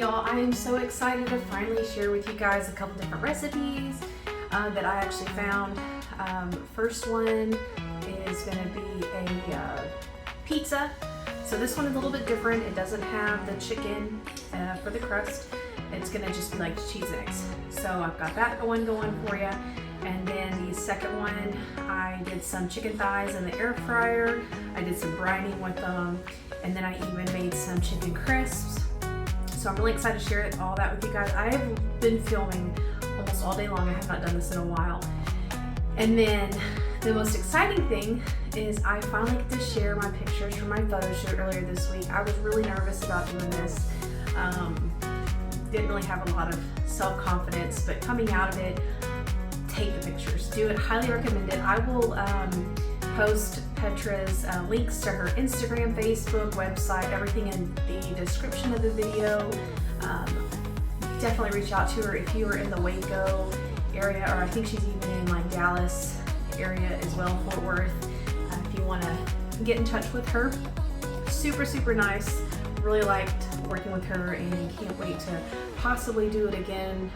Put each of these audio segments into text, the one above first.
y'all, I am so excited to finally share with you guys a couple different recipes that I actually found. First one is going to be a pizza. So this one is a little bit different. It doesn't have the chicken for the crust. It's going to just be like cheese and eggs. So I've got that one going for you. And then the second one, I did some chicken thighs in the air fryer. I did some brining with them. And then I even made some chicken crisps. So I'm really excited to share all that with you guys. I have been filming almost all day long. I have not done this in a while. And then the most exciting thing is I finally get to share my pictures from my photo shoot earlier this week. I was really nervous about doing this. Didn't really have a lot of self-confidence, but coming out of it, take the pictures. Do it. Highly recommend it. I will post Petra's links to her Instagram, Facebook, website, everything in the description of the video. Definitely reach out to her if you are in the Waco area, or I think she's even in like Dallas area as well, Fort Worth. If you want to get in touch with her, super nice. Really liked working with her and can't wait to possibly do it again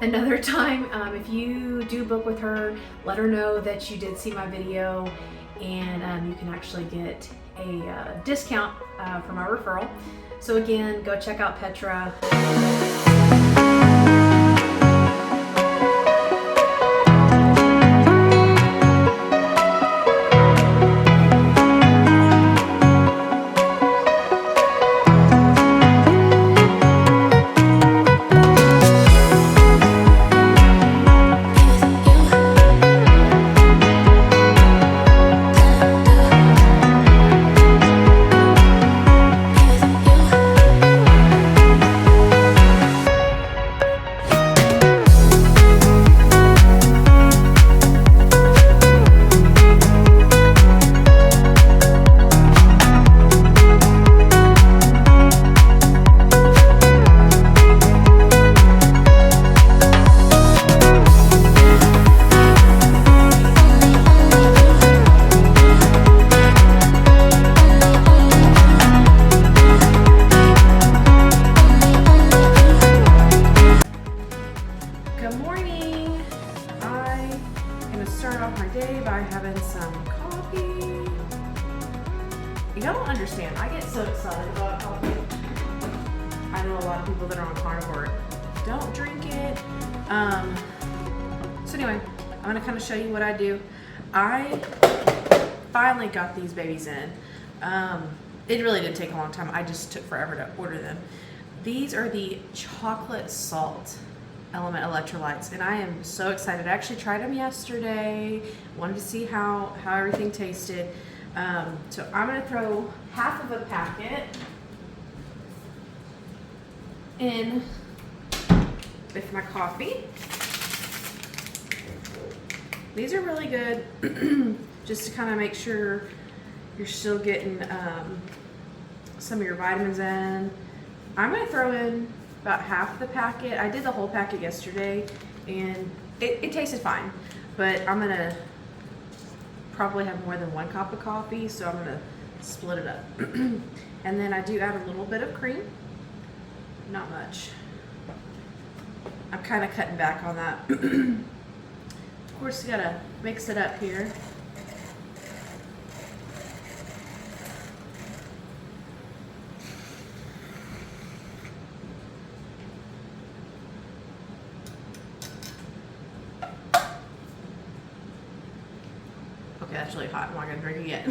another time. If you do book with her, let her know that you did see my video, and you can actually get a discount for my referral. So again, go check out Petra. Good morning. I am going to start off my day by having some coffee. Y'all don't understand. I get so excited about coffee. I know a lot of people that are on carnivore don't drink it. So anyway, I'm going to kind of show you what I do. I finally got these babies in. It really did take a long time. I just took forever to order them. These are the chocolate salt LMNT Electrolytes, and I am so excited. I actually tried them yesterday, wanted to see how everything tasted. So I'm going to throw half of a packet in with my coffee. These are really good, just to kind of make sure you're still getting some of your vitamins in. I'm going to throw in about half the packet. I did the whole packet yesterday and it tasted fine, but I'm gonna probably have more than one cup of coffee, so I'm gonna split it up. And then I do add a little bit of cream, not much. I'm kind of cutting back on that. Of course, you gotta mix it up here. Okay, that's really hot. I'm not gonna drink it yet.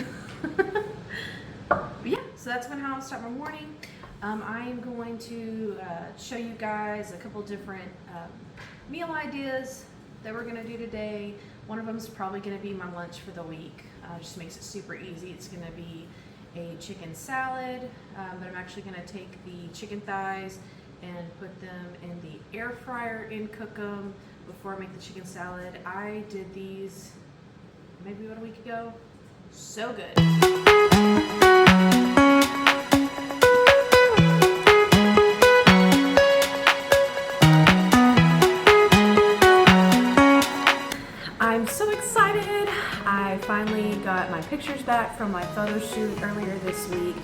But yeah, so that's kind of how I'll start my morning. I am going to show you guys a couple different meal ideas that we're gonna do today. One of them is probably gonna be my lunch for the week. Just makes it super easy. It's gonna be a chicken salad, but I'm actually gonna take the chicken thighs and put them in the air fryer and cook them before I make the chicken salad. I did these maybe about a week ago. So good. I'm so excited. I finally got my pictures back from my photo shoot earlier this week.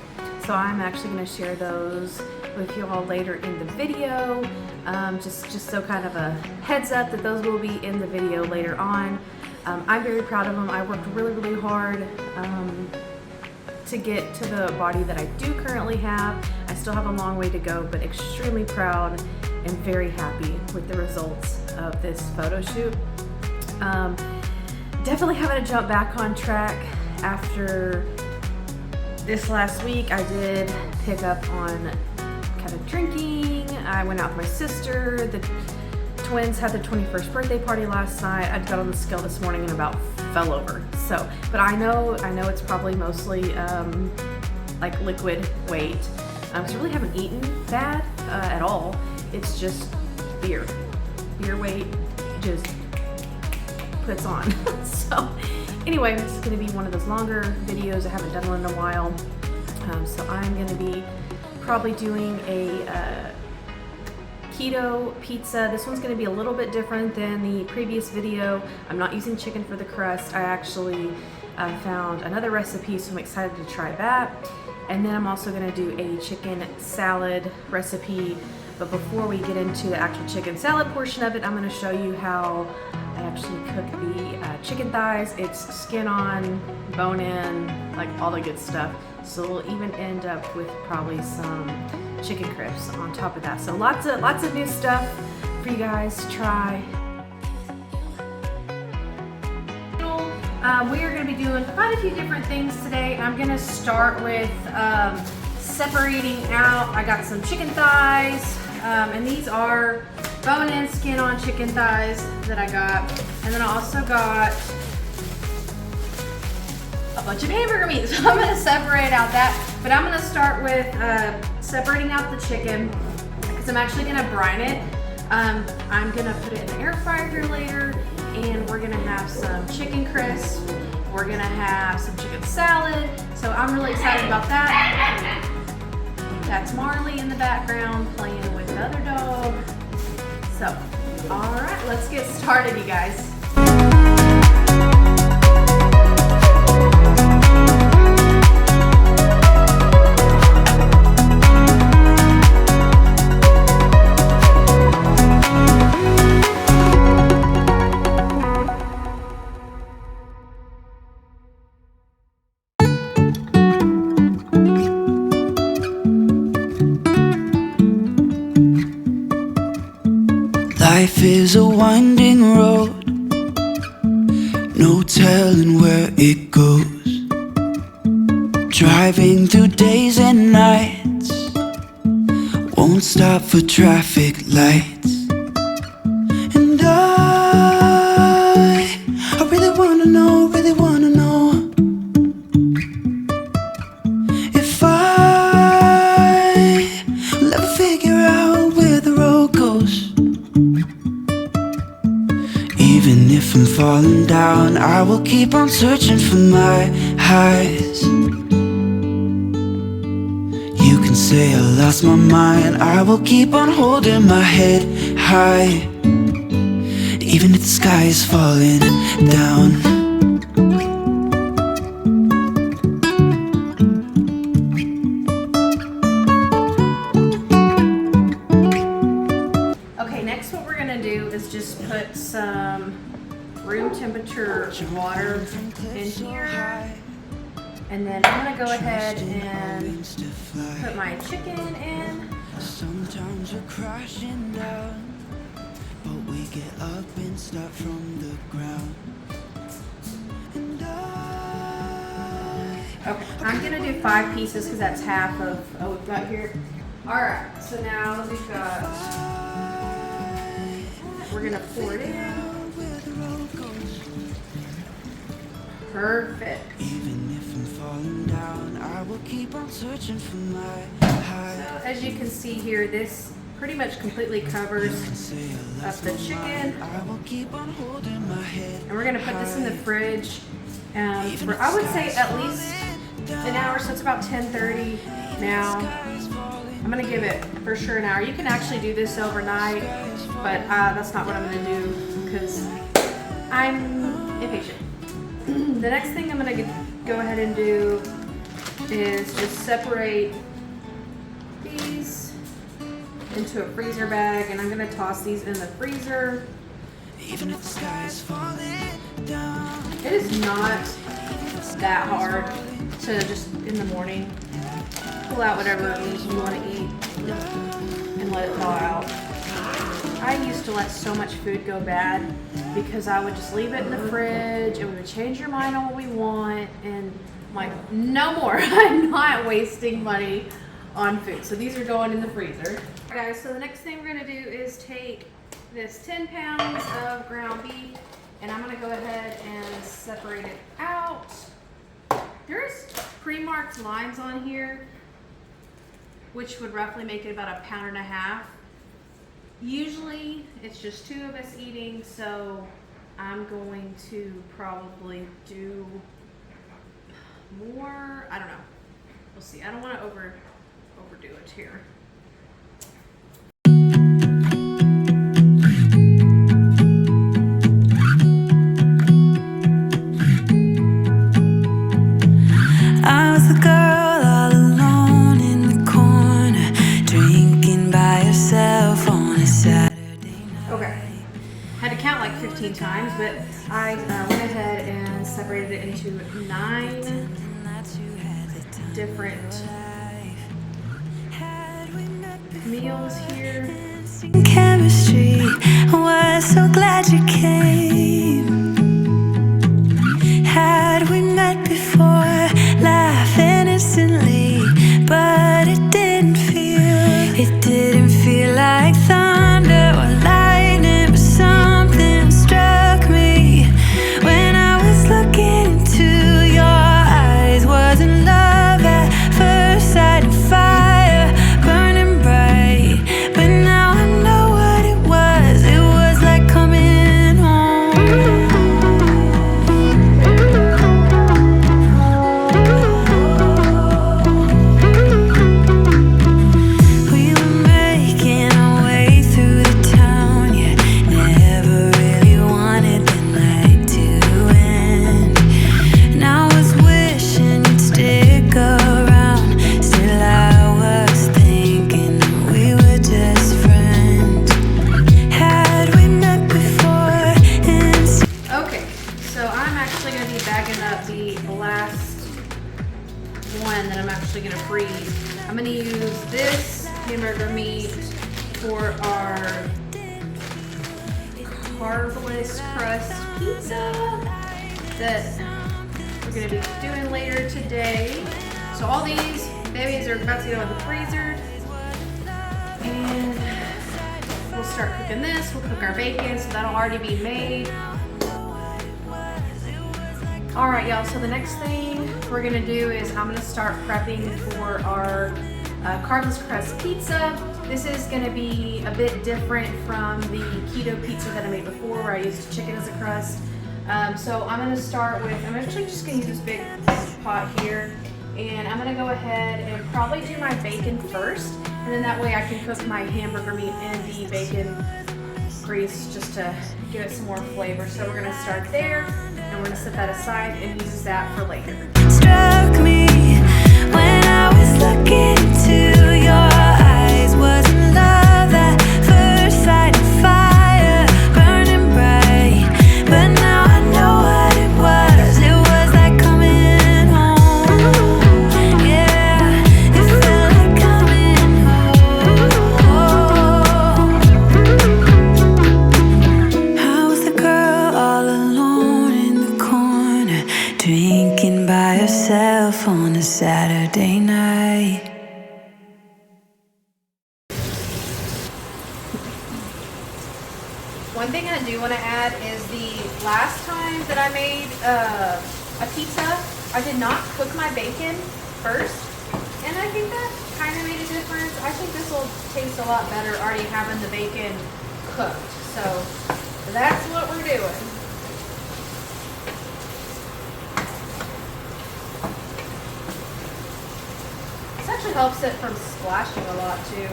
So I'm actually going to share those with you all later in the video. Just so kind of a heads up that those will be in the video later on. I'm very proud of them. I worked really hard to get to the body that I do currently have. I still have a long way to go, but extremely proud and very happy with the results of this photo shoot. Definitely having to jump back on track after this last week. I did pick up on kind of drinking. I went out with my sister. The twins had their 21st birthday party last night. I got on the scale this morning and about fell over. So, but I know it's probably mostly like liquid weight. Because I really haven't eaten bad at all. It's just beer weight just puts on. So anyway, this is going to be one of those longer videos. I haven't done one in a while. So I'm going to be probably doing a keto pizza. This one's going to be a little bit different than the previous video. I'm not using chicken for the crust. I actually found another recipe, so I'm excited to try that. And then I'm also going to do a chicken salad recipe. But before we get into the actual chicken salad portion of it, I'm going to show you how I actually cook the chicken thighs. It's skin on, bone in, like all the good stuff. So we'll even end up with probably some chicken crisps on top of that. So lots of new stuff for you guys to try. We are going to be doing quite a few different things today. I'm going to start with separating out. I got some chicken thighs, and these are bone-in, skin-on chicken thighs that I got. And then I also got a bunch of hamburger meat. So I'm going to separate out that. But I'm going to start with separating out the chicken because I'm actually going to brine it. I'm going to put it in the air fryer here later. And we're gonna have some chicken crisps. We're gonna have some chicken salad. So I'm really excited about that. That's Marley in the background playing with the other dog. So, all right, let's get started, you guys. Life is a winding road, no telling where it goes. Driving through days and nights, won't stop for traffic lights. And I really wanna know if I'll ever figure out where the road goes. Even if I'm falling down, I will keep on searching for my highs. You can say I lost my mind, I will keep on holding my head high. Even if the sky is falling down. Okay, next what we're gonna do is just put some room temperature water in here. And then I'm gonna go ahead and put my chicken in. Sometimes we're crashing down, but we get up and start from the ground. And Okay, I'm gonna do 5 pieces because that's half of what we've got here. All right, so now we've got, we're gonna pour it in. Perfect. Even if I'm falling down, I will keep on searching for my high. So as you can see here, this pretty much completely covers up the chicken. I will keep on holding my head. And we're gonna put this in the fridge for, I would say, at least an hour. So it's about 10:30 now. I'm gonna give it for sure an hour. You can actually do this overnight, but that's not what I'm gonna do because I'm impatient. The next thing I'm gonna go ahead and do is just separate these into a freezer bag, and I'm gonna toss these in the freezer. Even if the sky is falling down. It is not that hard to just in the morning pull out whatever it is you want to eat and let it thaw out. I used to let so much food go bad because I would just leave it in the fridge and we would change your mind on what we want, and I'm like, no more. I'm not wasting money on food. So these are going in the freezer. Alright guys, so the next thing we're gonna do is take this 10 pounds of ground beef, and I'm gonna go ahead and separate it out. There's pre-marked lines on here, which would roughly make it about 1.5 pounds. Usually it's just 2 of us eating, so I'm going to probably do more. I don't know. We'll see. I don't want to overdo it here. I was the girl all alone in the corner, drinking by herself on a Saturday night. Okay. Had to count like 15 times, but I went ahead and separated it into 9 different meals here. Chemistry, was so glad you came. Had we met before, laughing instantly, but it didn't feel like thunder or lightning, but something struck me when I was looking into your eyes. Wasn't love at first sight, and fire burning bright, but now I know what it was. It was like coming home. We were making our way through the town, yeah, never really wanted the night to end. And I was wishing you'd stick around. Still I was thinking that we were just friends. Had we met before and Okay, so I'm actually going to be bagging up the last one that I'm actually going to freeze. I'm going to use this hamburger meat for our carbless crust pizza that we're going to be doing later today. So all these babies are about to go in the freezer, and we'll start cooking this. We'll cook our bacon, so that'll already be made. Alright y'all, so the next thing we're gonna do is I'm gonna start prepping for our carbless crust pizza. This is gonna be a bit different from the keto pizza that I made before, where I used chicken as a crust. So I'm gonna start with, I'm actually just gonna use this big pot here, and I'm gonna go ahead and probably do my bacon first, and then that way I can cook my hamburger meat in the bacon grease just to give it some more flavor. So we're gonna start there, and we're gonna set that aside and use that for later. struck me when I was looking into your eyes. Wasn't love at first sight, and fire burning bright, but now I know what it was. It was like coming home. Yeah, it felt like coming home. I was the girl all alone in the corner, drinking by herself on a Saturday night. One thing I do want to add is the last time that I made a pizza, I did not cook my bacon first, and I think that kind of made a difference. I think this will taste a lot better already having the bacon cooked. So that's what we're doing. This actually helps it from splashing a lot too.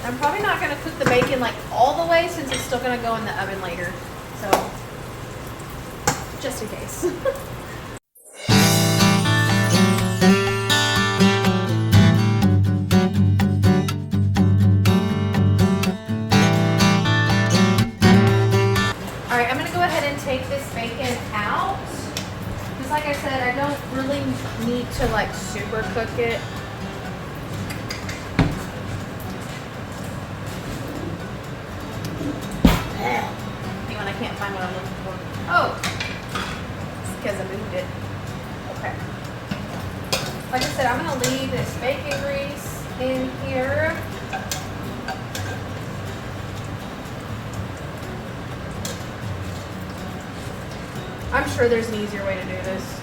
I'm probably not going to cook the bacon like all the way since it's still going to go in the oven later. So, just in case. Alright, I'm going to go ahead and take this bacon out. Because like I said, I don't really need to like super cook it. Hang on, I can't find what I'm looking for. Oh! It's because I moved it. Okay. Like I said, I'm going to leave this bacon grease in here. I'm sure there's an easier way to do this.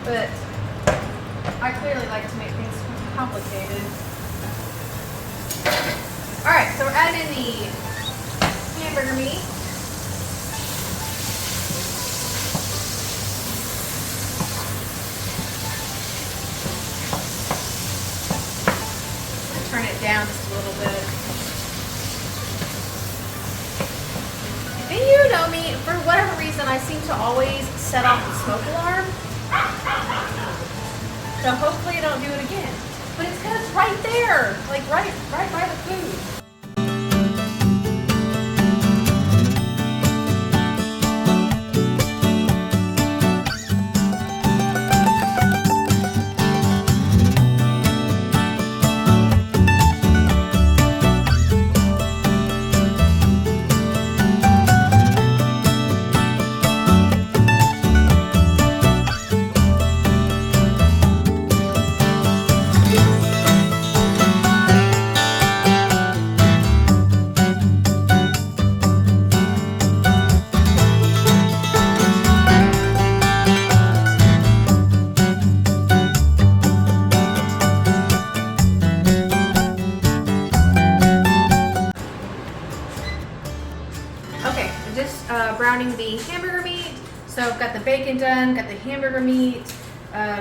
But I clearly like to make things complicated. Alright, so we're adding in the hamburger meat. Turn it down just a little bit. And you know me, for whatever reason, I seem to always set off the smoke alarm. So hopefully I don't do it again. But it's because it's right there, like right by the food. Browning the hamburger meat. So I've got the bacon done, got the hamburger meat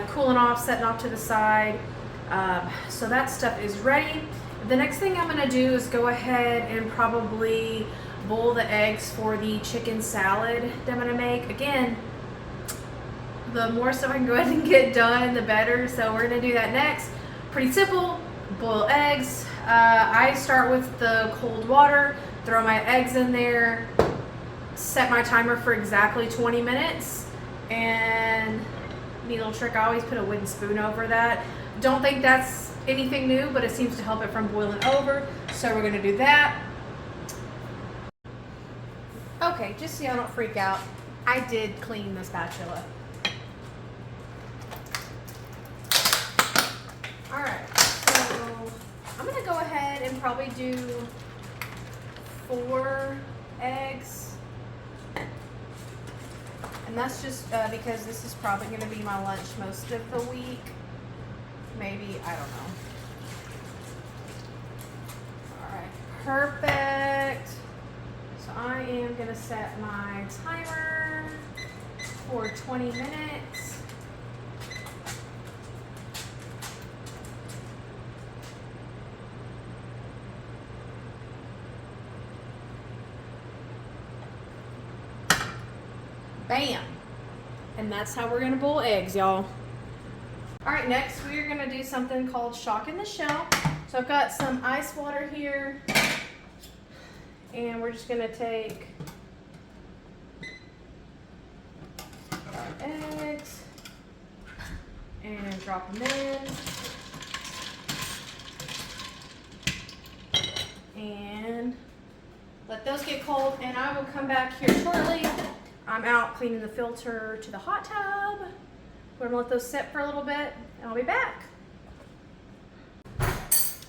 cooling off, setting off to the side. So that stuff is ready. The next thing I'm gonna do is go ahead and probably boil the eggs for the chicken salad that I'm gonna make. Again, the more stuff I can go ahead and get done, the better. So we're gonna do that next. Pretty simple, boil eggs. I start with the cold water, throw my eggs in there, set my timer for exactly 20 minutes, and neat little trick, I always put a wooden spoon over that. Don't think that's anything new, but it seems to help it from boiling over, so we're gonna do that. Okay, just so y'all don't freak out, I did clean the spatula. Alright, so I'm gonna go ahead and probably do 4 eggs. And that's just because this is probably going to be my lunch most of the week. Maybe, I don't know. Alright, perfect. So I am going to set my timer for 20 minutes. Bam! And that's how we're gonna boil eggs, y'all. Alright, next we're gonna do something called shock in the shell. So I've got some ice water here, and we're just gonna take our eggs and drop them in. And let those get cold, and I will come back here shortly. I'm out cleaning the filter to the hot tub. We're gonna let those sit for a little bit, and I'll be back.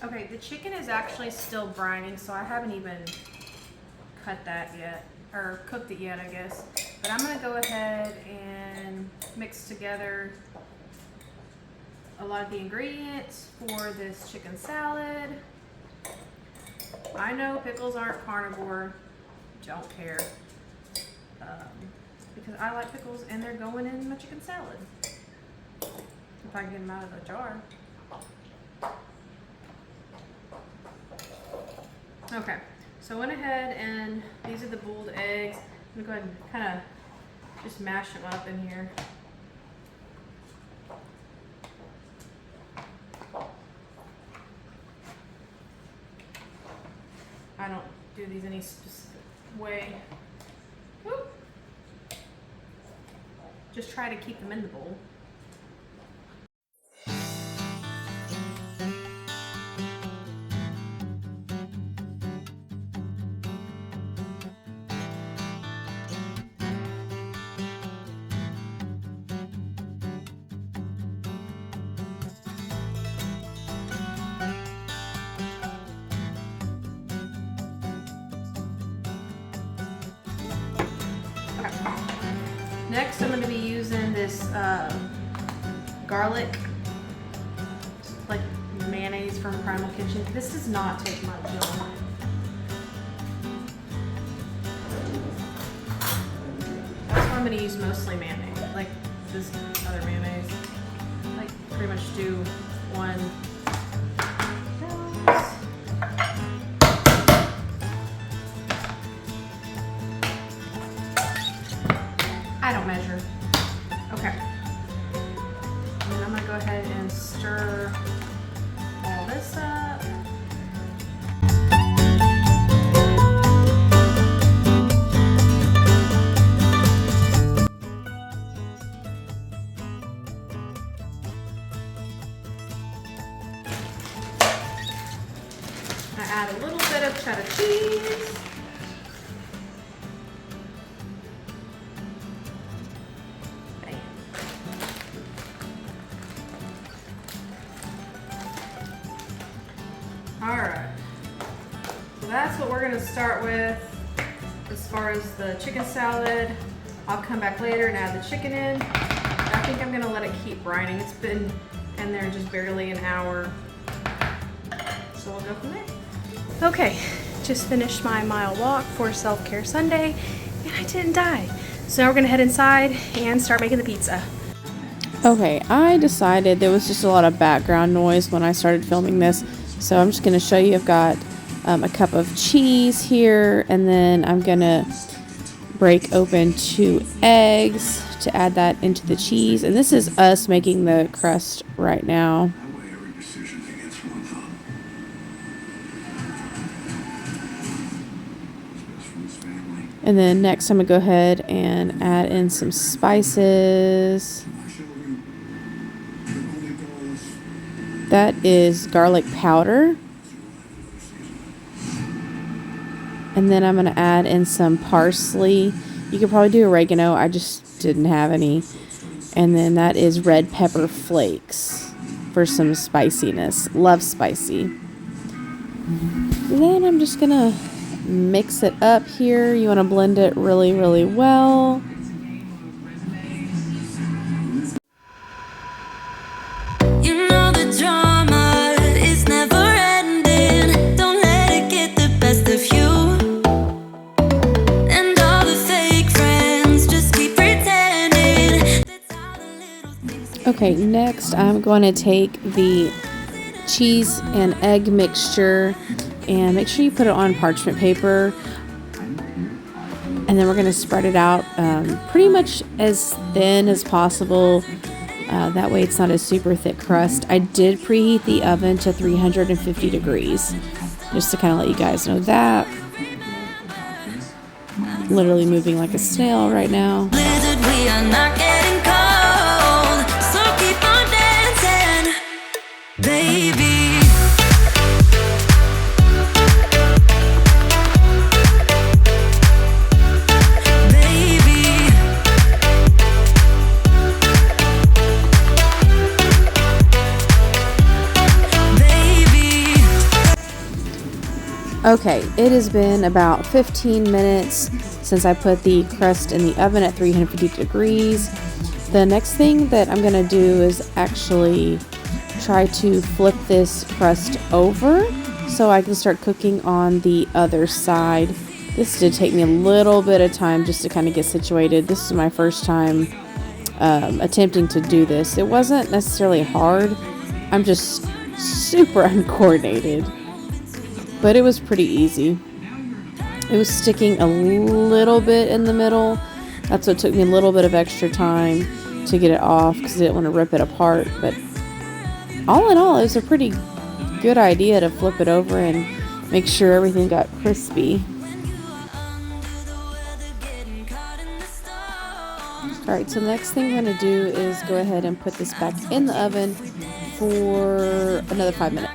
Okay, the chicken is actually still brining, so I haven't even cut that yet, or cooked it yet, I guess. But I'm gonna go ahead and mix together a lot of the ingredients for this chicken salad. I know pickles aren't carnivore, don't care. Because I like pickles and they're going in my chicken salad. If I can get them out of the jar. Okay, so I went ahead and these are the boiled eggs. I'm gonna go ahead and kind of just mash them up in here. I don't do these any specific way. Whoop. Just try to keep them in the bowl. Next, I'm going to be using this garlic, like mayonnaise from Primal Kitchen. This does not take much at all. That's why I'm going to use mostly mayonnaise, like this other mayonnaise. Like pretty much do one. I don't measure. Okay. And then I'm gonna go ahead and stir all this up. I add a little bit of cheddar cheese. Alright, so that's what we're going to start with as far as the chicken salad. I'll come back later and add the chicken in. I think I'm going to let it keep brining. It's been in there just barely an hour. So we'll go from there. Okay, just finished my mile walk for Self-Care Sunday and I didn't die. So now we're going to head inside and start making the pizza. Okay, I decided there was just a lot of background noise when I started filming this. So I'm just going to show you. I've got a cup of cheese here, and then I'm going to break open 2 eggs to add that into the cheese. And this is us making the crust right now. And then next I'm going to go ahead and add in some spices. That is garlic powder. And then I'm going to add in some parsley. You could probably do oregano. I just didn't have any. And then that is red pepper flakes for some spiciness. Love spicy. And then I'm just going to mix it up here. You want to blend it really, really well. Okay, next I'm going to take the cheese and egg mixture and make sure you put it on parchment paper, and then we're going to spread it out pretty much as thin as possible. That way it's not a super thick crust. I did preheat the oven to 350 degrees just to kind of let you guys know that. Literally moving like a snail right now. We are not getting cold, so keep on dancing, baby. Okay, it has been about 15 minutes since I put the crust in the oven at 350 degrees. The next thing that I'm going to do is actually try to flip this crust over so I can start cooking on the other side. This did take me a little bit of time just to kind of get situated. This is my first time attempting to do this. It wasn't necessarily hard. I'm just super uncoordinated. but it was pretty easy. It was sticking a little bit in the middle. That's what took me a little bit of extra time to get it off because I didn't want to rip it apart. But all in all, it was a pretty good idea to flip it over and make sure everything got crispy. Alright, so the next thing I'm going to do is go ahead and put this back in the oven for another 5 minutes.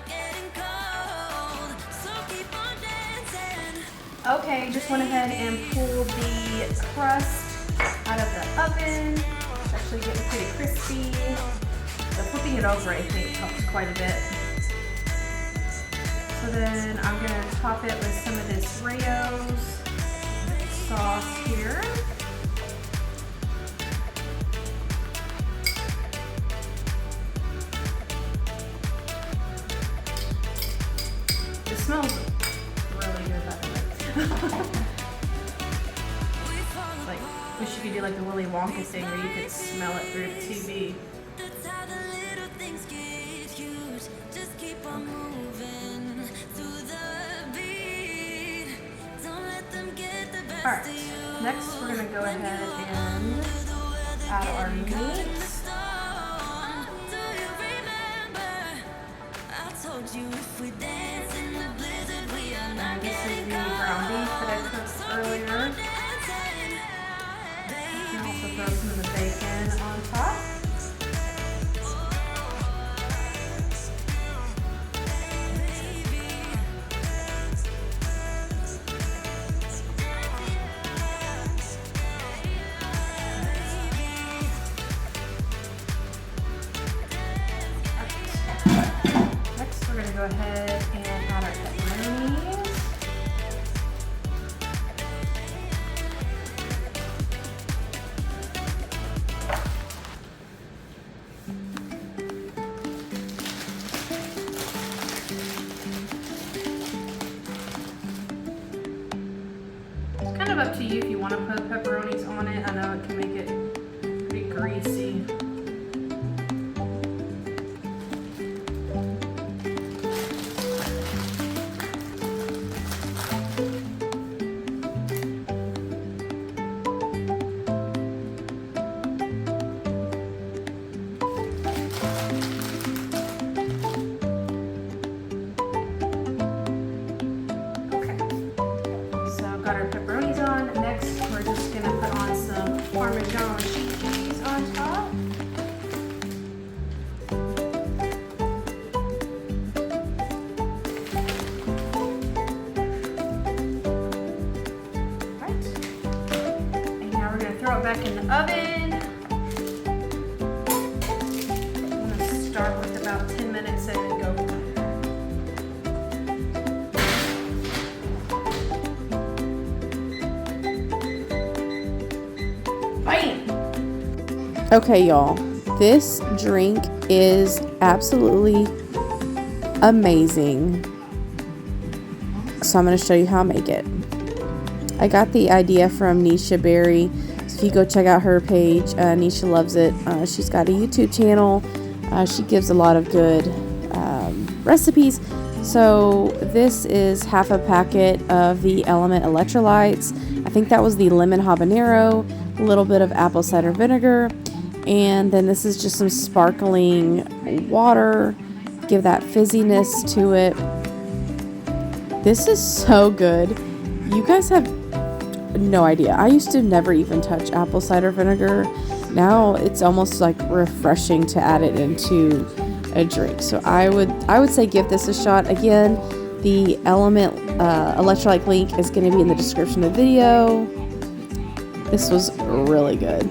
Okay, just went ahead and pulled the crust out of the oven. It's actually getting pretty crispy. So flipping it over, I think, helps quite a bit. So then I'm going to top it with some of this Rayo's sauce here. It smells really good, by the way. Like, we should do like the Willy Wonka thing where you could smell it through the TV. Alright, next we're going to go ahead and add our meat. And this is the ground beef that I cooked earlier. You can also throw some of the bacon on top. Next, we're going to go ahead and add our pepperonis. It's kind of up to you if you want to put pepperonis on it. I know it can make it pretty greasy. Got our pepperonis on. Next, we're just going to put on some Parmesan cheese on top. Right. And now we're going to throw it back in the oven. I'm going to start with about 10 minutes and then go from there. Okay, y'all, this drink is absolutely amazing. So I'm going to show you how I make it. I got the idea from Nisha Berry. So if you go check out her page, Nisha loves it. She's got a YouTube channel. She gives a lot of good recipes. So this is half a packet of the LMNT Electrolytes. I think that was the lemon habanero, a little bit of apple cider vinegar. And then this is just some sparkling water. Give that fizziness to it. This is so good. You guys have no idea. I used to never even touch apple cider vinegar. Now it's almost like refreshing to add it into a drink. So I would say give this a shot. Again, the LMNT Electrolyte link is going to be in the description of the video. This was really good.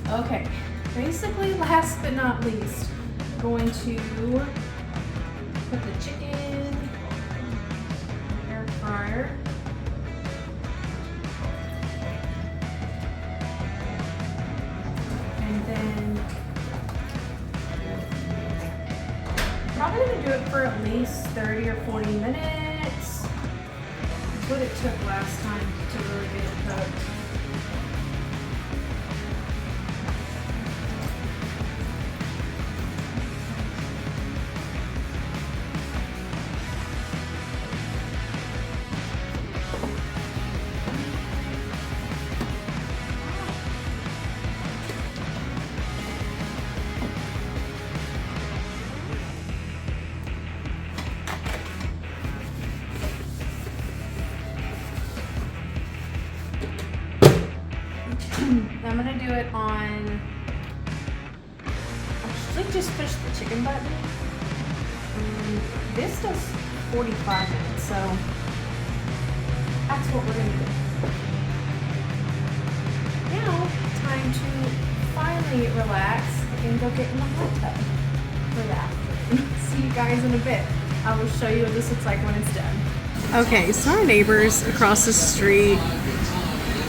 Okay, basically last but not least, I'm going to put the chicken in the air fryer. probably gonna do it for at least 30 or 40 minutes. That's what it took last time to really get it cooked. I'm gonna do it on, actually just push the chicken button. This does 45 minutes, so that's what we're gonna do. Now, time to finally relax and go get in the hot tub for that. See you guys in a bit. I will show you what this looks like when it's done. Okay, so our neighbors across the street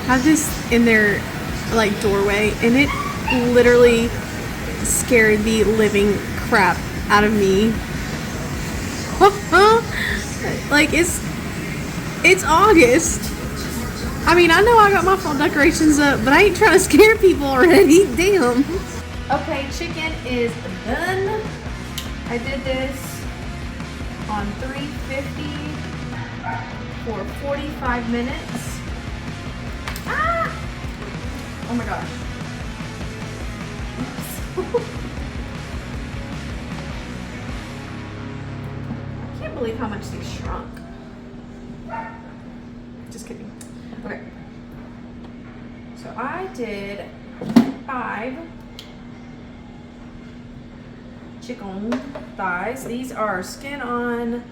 have this in their like doorway, and it literally scared the living crap out of me. Like it's August. I mean, I know I got my fall decorations up, but I ain't trying to scare people already. Damn. Okay, chicken is done. I did this on 350 for 45 minutes. Ah! Oh my gosh. I can't believe how much they shrunk. Just kidding. Okay. So I did 5 chicken thighs. These are skin on,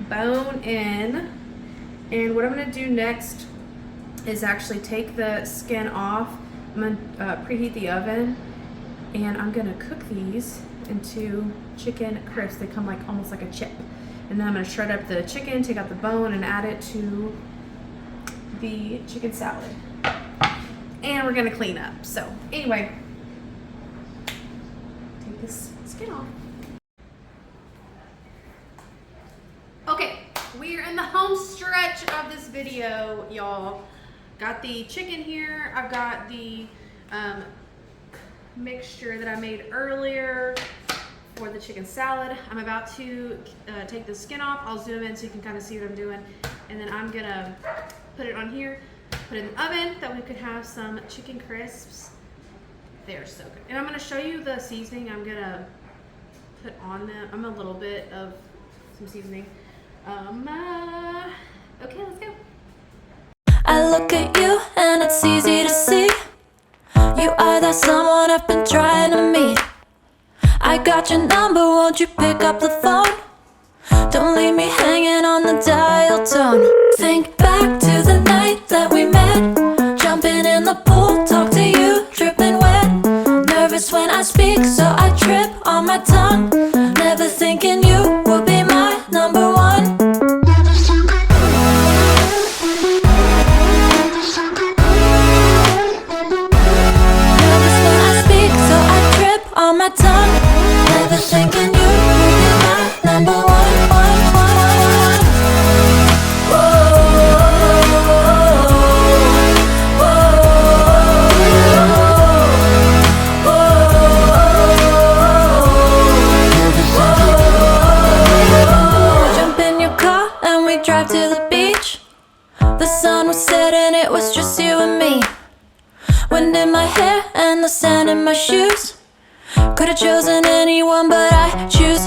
bone in. And what I'm gonna do next is actually take the skin off. I'm gonna preheat the oven, and I'm gonna cook these into chicken crisps. They come like almost like a chip. And then I'm gonna shred up the chicken, take out the bone, and add it to the chicken salad. And we're gonna clean up. So anyway, take this skin off. Okay, we're in the home stretch of this video, y'all. Got the chicken here. I've got the mixture that I made earlier for the chicken salad. I'm about to take the skin off. I'll zoom in so you can kind of see what I'm doing. And then I'm gonna put it on here, put it in the oven, that we could have some chicken crisps. They're so good. And I'm gonna show you the seasoning I'm gonna put on them. I'm a little bit of some seasoning. Okay, let's go. I look at you and it's easy to see. You are that someone I've been trying to meet. I got your number, won't you pick up the phone? Don't leave me hanging on the dial tone. Think back to the night that we met. Jumping in the pool, talk to you, dripping wet. Nervous when I speak, so I trip on my tongue. Never thinking you would be my number one. On my tongue, never thinking you would be my number one. Jump in your car and we drive to the beach. The sun was setting, it was just you and me. Wind in my hair and the sand in my shoes. Could've chosen anyone, but I choose